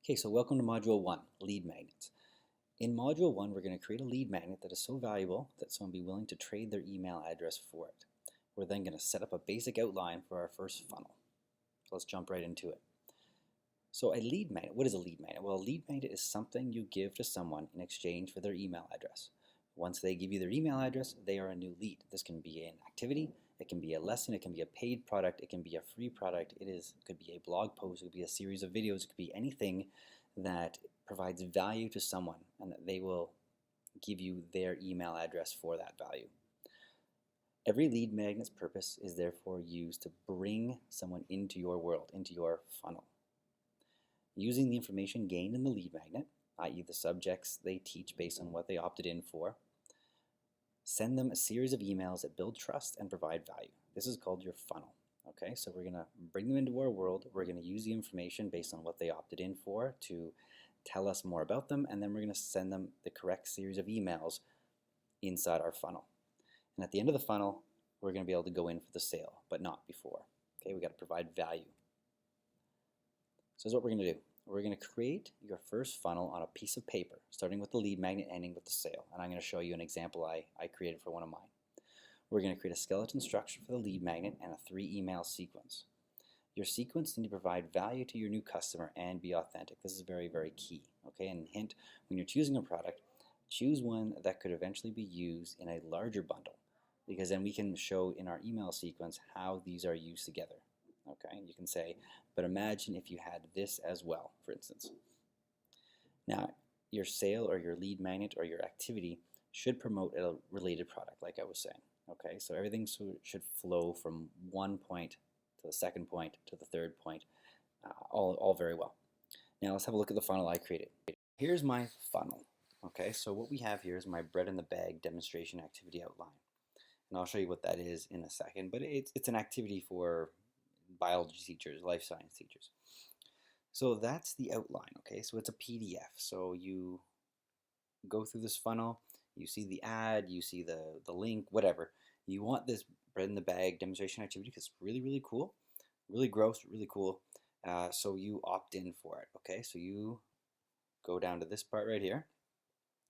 Okay, so welcome to Module 1, Lead Magnets. In Module 1, we're going to create a lead magnet that is so valuable that someone will be willing to trade their email address for it. We're then going to set up a basic outline for our first funnel. So let's jump right into it. So a lead magnet, what is a lead magnet? Well, a lead magnet is something you give to someone in exchange for their email address. Once they give you their email address, they are a new lead. This can be an activity, it can be a lesson, it can be a paid product, it can be a free product, it could be a blog post, it could be a series of videos, it could be anything that provides value to someone and that they will give you their email address for that value. Every lead magnet's purpose is therefore used to bring someone into your world, into your funnel. Using the information gained in the lead magnet, i.e. the subjects they teach based on what they opted in for, send them a series of emails that build trust and provide value. This is called your funnel. Okay, so we're going to bring them into our world. We're going to use the information based on what they opted in for to tell us more about them, and then we're going to send them the correct series of emails inside our funnel. And at the end of the funnel, we're going to be able to go in for the sale, but not before. Okay, we got to provide value. So here's what we're going to do. We're going to create your first funnel on a piece of paper, starting with the lead magnet, ending with the sale. And I'm going to show you an example I created for one of mine. We're going to create a skeleton structure for the lead magnet and a 3-email sequence. Your sequence needs to provide value to your new customer and be authentic. This is very, very key. Okay, and hint, when you're choosing a product, choose one that could eventually be used in a larger bundle, because then we can show in our email sequence how these are used together. Okay, you can say, but imagine if you had this as well, for instance. Now, your sale or your lead magnet or your activity should promote a related product, like I was saying. Okay, so everything should flow from one point to the second point to the third point, all very well. Now let's have a look at the funnel I created. Here's my funnel. Okay, so what we have here is my bread in the bag demonstration activity outline. And I'll show you what that is in a second, but it's an activity for biology teachers, life science teachers. So that's the outline, okay? So it's a PDF. So you go through this funnel, you see the ad, you see the link, whatever. You want this bread in the bag demonstration activity because it's really, really cool, really gross, really cool. So you opt in for it, okay? So you go down to this part right here.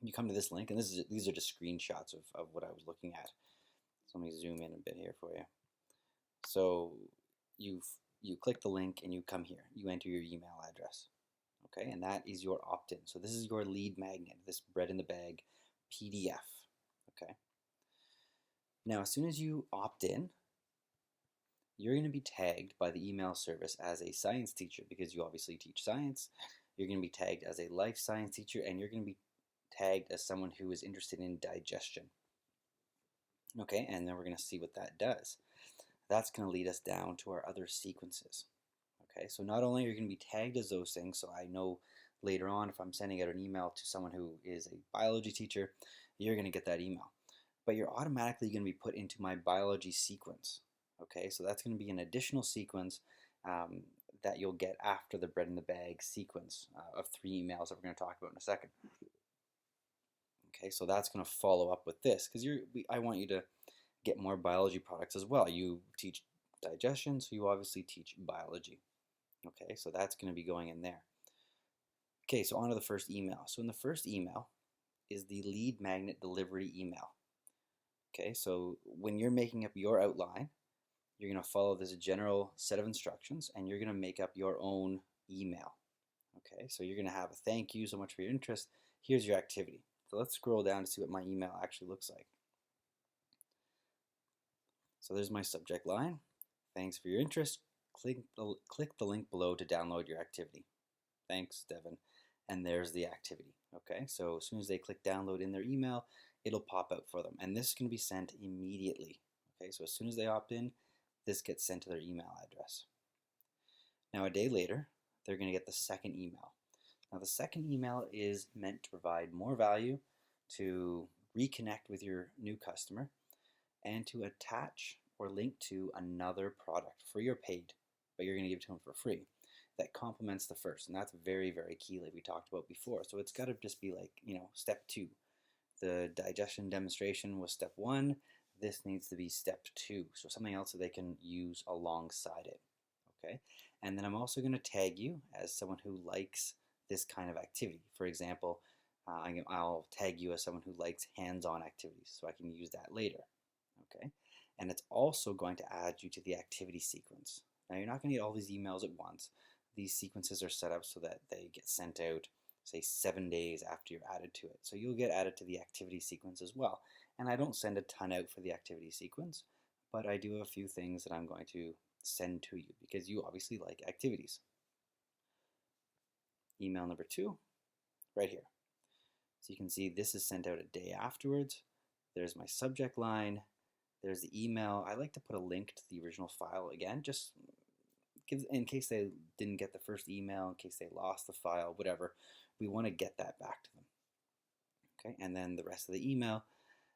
You come to this link, and these are just screenshots of what I was looking at. So let me zoom in a bit here for you. So you click the link and you come here. You enter your email address, okay? And that is your opt-in. So this is your lead magnet, this bread in the bag PDF, okay? Now, as soon as you opt in, you're going to be tagged by the email service as a science teacher because you obviously teach science. You're going to be tagged as a life science teacher, and you're going to be tagged as someone who is interested in digestion. Okay, and then we're going to see what that does. That's going to lead us down to our other sequences. Okay, so not only are you going to be tagged as those things, so I know later on if I'm sending out an email to someone who is a biology teacher, you're going to get that email. But you're automatically going to be put into my biology sequence. Okay, so that's going to be an additional sequence that you'll get after the bread in the bag sequence of 3 emails that we're going to talk about in a second. Okay, so that's going to follow up with this because I want you to get more biology products as well. You teach digestion, so you obviously teach biology. Okay, so that's going to be going in there. Okay, so on to the first email. So in the first email is the lead magnet delivery email. Okay, so when you're making up your outline, you're going to follow this general set of instructions and you're going to make up your own email. Okay, so you're going to have a thank you so much for your interest. Here's your activity. So let's scroll down to see what my email actually looks like. So there's my subject line. Thanks for your interest. Click the link below to download your activity. Thanks, Devin. And there's the activity. Okay, so as soon as they click download in their email, it'll pop out for them. And this is going to be sent immediately. Okay, so as soon as they opt in, this gets sent to their email address. Now a day later, they're going to get the second email. Now the second email is meant to provide more value, to reconnect with your new customer, and to attach or link to another product, free or paid, but you're going to give it to them for free, that complements the first. And that's very, very key, like we talked about before. So it's got to just be like, step 2. The digestion demonstration was step 1. This needs to be step 2. So something else that they can use alongside it. Okay. And then I'm also going to tag you as someone who likes this kind of activity. For example, I'll tag you as someone who likes hands-on activities, so I can use that later. Okay, and it's also going to add you to the activity sequence. Now you're not going to get all these emails at once. These sequences are set up so that they get sent out, say, 7 days after you're added to it. So you'll get added to the activity sequence as well. And I don't send a ton out for the activity sequence, but I do have a few things that I'm going to send to you because you obviously like activities. Email number 2, right here. So you can see this is sent out a day afterwards. There's my subject line. There's the email. I like to put a link to the original file again, just in case they didn't get the first email, in case they lost the file, whatever. We want to get that back to them. Okay, and then the rest of the email.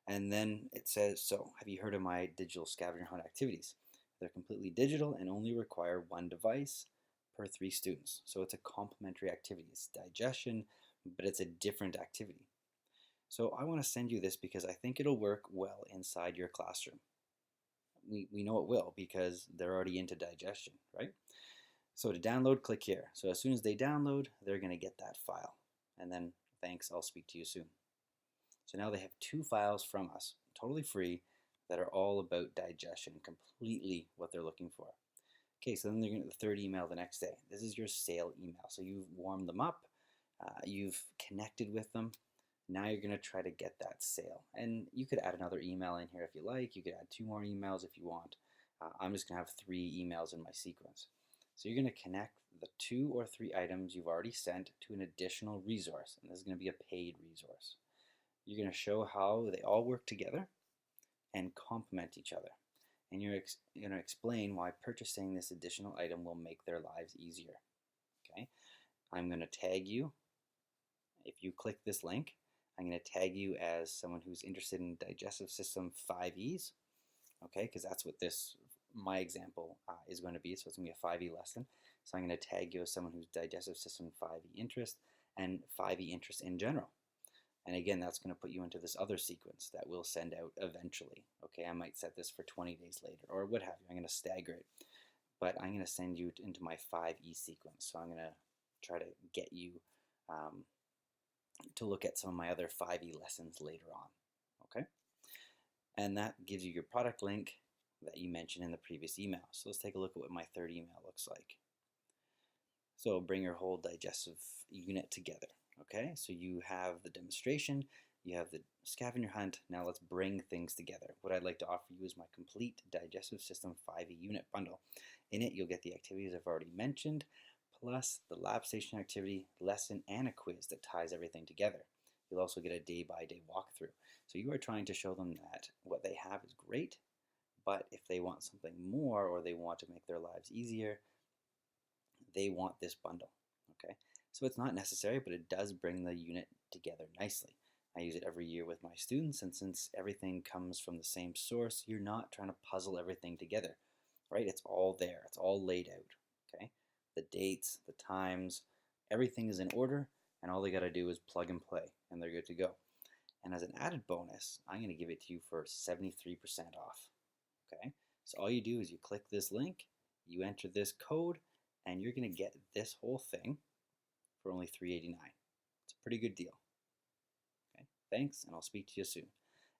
And then it says, so have you heard of my digital scavenger hunt activities? They're completely digital and only require 1 device per 3 students. So it's a complementary activity. It's digestion, but it's a different activity. So I want to send you this because I think it'll work well inside your classroom. We know it will because they're already into digestion, right? So to download, click here. So as soon as they download, they're going to get that file. And then, thanks, I'll speak to you soon. So now they have 2 files from us, totally free, that are all about digestion, completely what they're looking for. Okay, so then they're going to get the 3rd email the next day. This is your sale email. So you've warmed them up, you've connected with them. Now you're going to try to get that sale. And you could add another email in here if you like. You could add 2 more emails if you want. I'm just going to have 3 emails in my sequence. So you're going to connect the 2 or 3 items you've already sent to an additional resource. And this is going to be a paid resource. You're going to show how they all work together and complement each other. And you're going to explain why purchasing this additional item will make their lives easier. Okay? I'm going to tag you. If you click this link, I'm going to tag you as someone who's interested in digestive system 5Es, okay, because that's what my example is going to be. So it's going to be a 5E lesson. So I'm going to tag you as someone who's digestive system 5E interest and 5E interest in general. And again, that's going to put you into this other sequence that we'll send out eventually. Okay, I might set this for 20 days later or what have you. I'm going to stagger it. But I'm going to send you into my 5E sequence. So I'm going to try to get you to look at some of my other 5E lessons later on. Okay? And that gives you your product link that you mentioned in the previous email. So let's take a look at what my 3rd email looks like. So bring your whole digestive unit together. Okay, so you have the demonstration, you have the scavenger hunt. Now let's bring things together. What I'd like to offer you is my complete digestive system 5E unit bundle. In it, you'll get the activities I've already mentioned, plus the lab station activity, lesson, and a quiz that ties everything together. You'll also get a day-by-day walkthrough. So you are trying to show them that what they have is great, but if they want something more or they want to make their lives easier, they want this bundle. Okay. So it's not necessary, but it does bring the unit together nicely. I use it every year with my students, and since everything comes from the same source, you're not trying to puzzle everything together, right? It's all there. It's all laid out, okay? The dates, the times, everything is in order, and all they got to do is plug and play, and they're good to go. And as an added bonus, I'm going to give it to you for 73% off, okay? So all you do is you click this link, you enter this code, and you're going to get this whole thing for only $3.89. It's a pretty good deal. Okay, thanks, and I'll speak to you soon.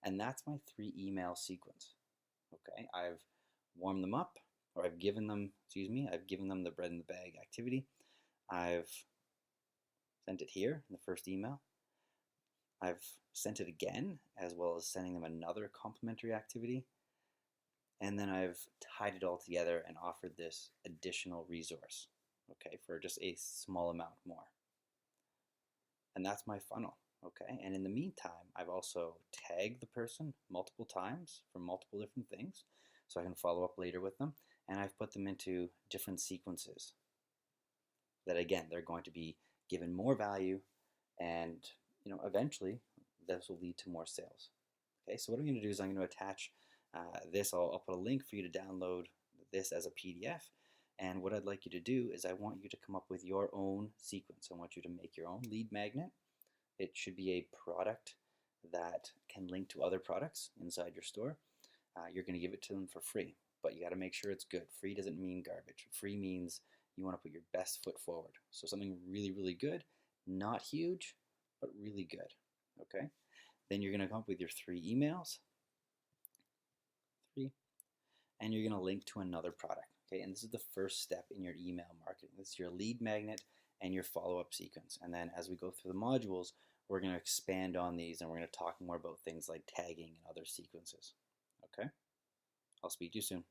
And that's my 3 email sequence. Okay, I've warmed them up, or I've given them the bread in the bag activity. I've sent it here in the first email. I've sent it again, as well as sending them another complimentary activity. And then I've tied it all together and offered this additional resource, okay, for just a small amount more. And that's my funnel, okay? And in the meantime, I've also tagged the person multiple times for multiple different things, so I can follow up later with them. And I've put them into different sequences that, again, they're going to be given more value, and eventually this will lead to more sales. Okay, so what I'm going to do is I'm going to attach this. I'll put a link for you to download this as a PDF. And what I'd like you to do is I want you to come up with your own sequence. I want you to make your own lead magnet. It should be a product that can link to other products inside your store. You're going to give it to them for free, but you got to make sure it's good. Free doesn't mean garbage. Free means you want to put your best foot forward. So something really, really good Not huge, but really good. Okay. Then you're going to come up with your 3 emails, and you're going to link to another product. Okay. And this is the first step in your email marketing. This is your lead magnet and your follow-up sequence. And then as we go through the modules, we're going to expand on these and we're going to talk more about things like tagging and other sequences. Okay. I'll speak to you soon.